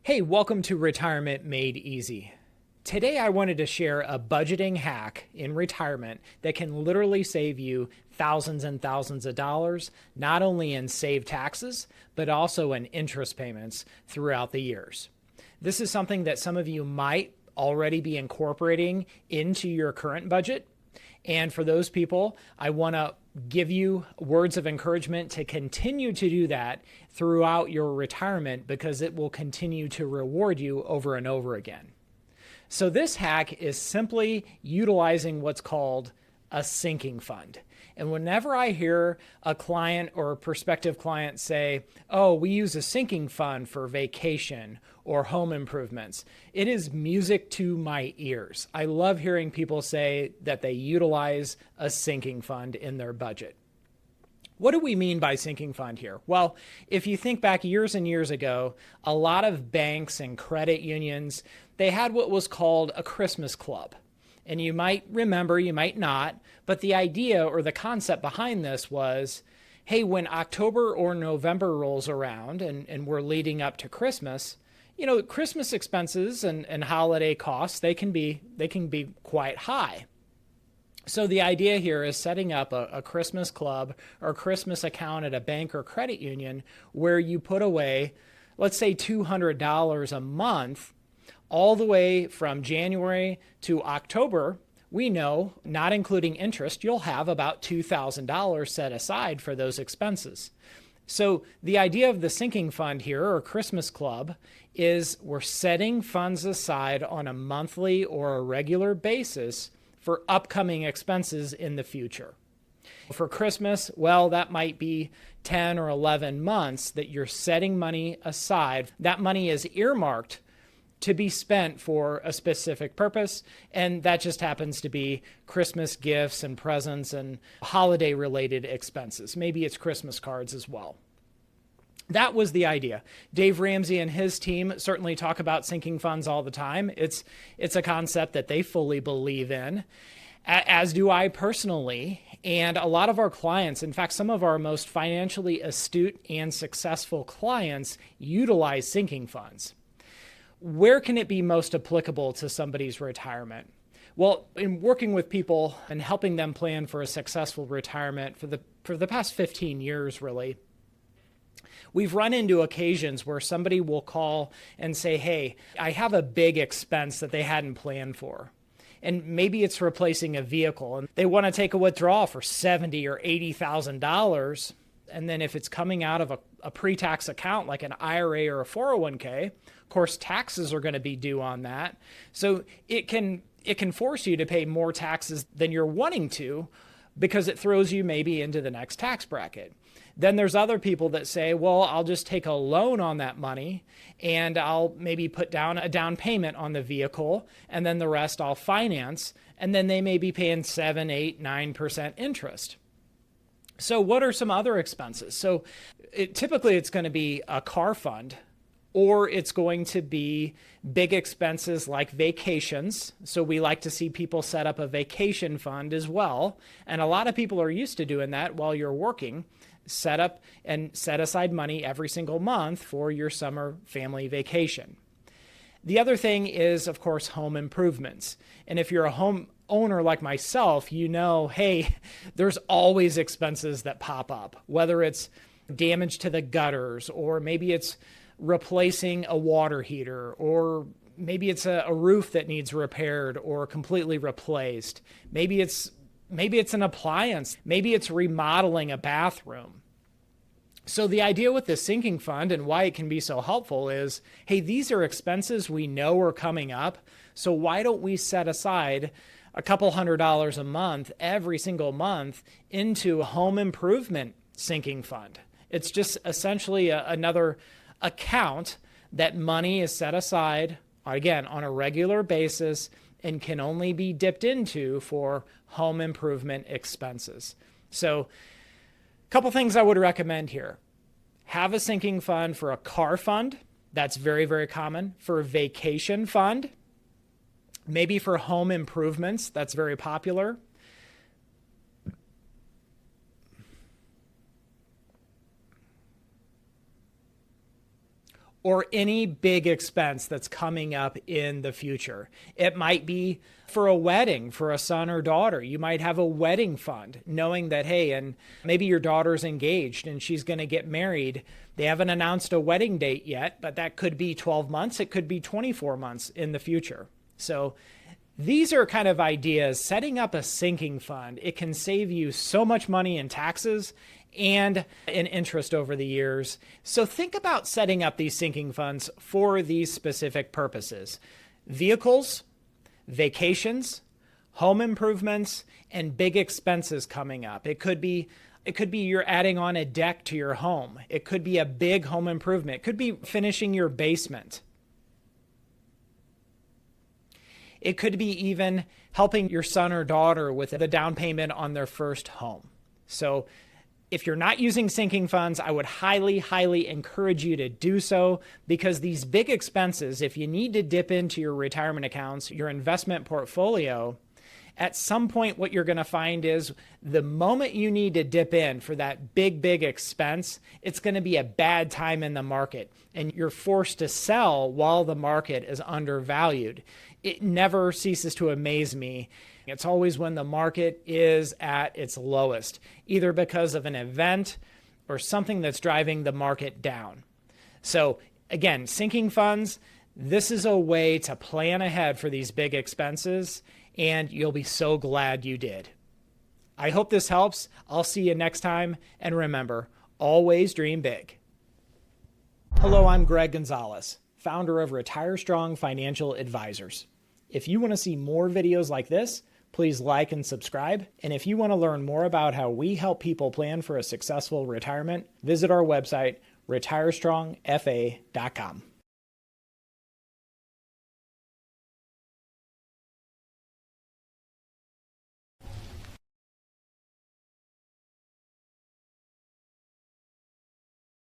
Hey, welcome to Retirement Made Easy. Today I wanted to share a budgeting hack in retirement that can literally save you thousands and thousands of dollars, not only in saved taxes, but also in interest payments throughout the years. This is something that some of you might already be incorporating into your current budget. And for those people, I want to give you words of encouragement to continue to do that throughout your retirement because it will continue to reward you over and over again. So this hack is simply utilizing what's called a sinking fund. And whenever I hear a client or a prospective client say, oh, we use a sinking fund for vacation or home improvements, it is music to my ears. I love hearing people say that they utilize a sinking fund in their budget. What do we mean by sinking fund here? Well, if you think back years and years ago, a lot of banks and credit unions, they had what was called a Christmas club. And you might remember, you might not, but the idea or the concept behind this was, hey, when October or November rolls around and we're leading up to Christmas, Christmas expenses and holiday costs, they can be quite high. So the idea here is setting up a Christmas club or a Christmas account at a bank or credit union where you put away, let's say $200 a month, all the way from January to October. We know, not including interest, you'll have about $2,000 set aside for those expenses. So the idea of the sinking fund here, or Christmas club, is we're setting funds aside on a monthly or a regular basis for upcoming expenses in the future. For Christmas, well, that might be 10 or 11 months that you're setting money aside. That money is earmarked to be spent for a specific purpose, and that just happens to be Christmas gifts and presents and holiday-related expenses. Maybe it's Christmas cards as well. That was the idea. Dave Ramsey and his team certainly talk about sinking funds all the time. It's a concept that they fully believe in, as do I personally. And a lot of our clients, in fact, some of our most financially astute and successful clients utilize sinking funds. Where can it be most applicable to somebody's retirement? Well, in working with people and helping them plan for a successful retirement for the past 15 years, really, we've run into occasions where somebody will call and say, hey, I have a big expense that they hadn't planned for. And maybe it's replacing a vehicle and they want to take a withdrawal for $70,000 or $80,000. And then if it's coming out of a pre-tax account like an IRA or a 401k, of course, taxes are going to be due on that. So it can force you to pay more taxes than you're wanting to because it throws you maybe into the next tax bracket. Then there's other people that say, well, I'll just take a loan on that money and I'll maybe put down a down payment on the vehicle and then the rest I'll finance. And then they may be paying 7, 8, 9% interest. So what are some other expenses? So typically it's going to be a car fund, or it's going to be big expenses like vacations. So we like to see people set up a vacation fund as well. And a lot of people are used to doing that while you're working. Set up and set aside money every single month for your summer family vacation. The other thing is, of course, home improvements. And if you're a home owner like myself, you know, hey, there's always expenses that pop up, whether it's damage to the gutters, or maybe it's replacing a water heater, or maybe it's a roof that needs repaired or completely replaced. Maybe it's an appliance. Maybe it's remodeling a bathroom. So the idea with the sinking fund and why it can be so helpful is, hey, these are expenses we know are coming up. So why don't we set aside a couple $100 a month every single month into a home improvement sinking fund? It's just essentially another account that money is set aside, again, on a regular basis and can only be dipped into for home improvement expenses. So a couple things I would recommend here. Have a sinking fund for a car fund. That's very, very common. For a vacation fund. Maybe for home improvements. That's very popular. or any big expense that's coming up in the future. It might be for a wedding for a son or daughter. You might have a wedding fund, knowing that, hey, and maybe your daughter's engaged and she's going to get married. They haven't announced a wedding date yet, but that could be 12 months. It could be 24 months in the future. So these are kind of ideas. Setting up a sinking fund, it can save you so much money in taxes and in interest over the years. So think about setting up these sinking funds for these specific purposes: vehicles, vacations, home improvements, and big expenses coming up. It could be you're adding on a deck to your home. It could be a big home improvement. It could be finishing your basement. It could be even helping your son or daughter with the down payment on their first home. So if you're not using sinking funds, I would highly, highly encourage you to do so, because these big expenses, if you need to dip into your retirement accounts, your investment portfolio, at some point what you're going to find is the moment you need to dip in for that big expense, it's going to be a bad time in the market and you're forced to sell while the market is undervalued. It never ceases to amaze me. It's always when the market is at its lowest, either because of an event or something that's driving the market down. So again, sinking funds, this is a way to plan ahead for these big expenses, and you'll be so glad you did. I hope this helps. I'll see you next time, and remember, always dream big. Hello, I'm Greg Gonzalez, founder of RetireStrong Financial Advisors. If you want to see more videos like this, please like and subscribe. And if you want to learn more about how we help people plan for a successful retirement, visit our website, retirestrongfa.com.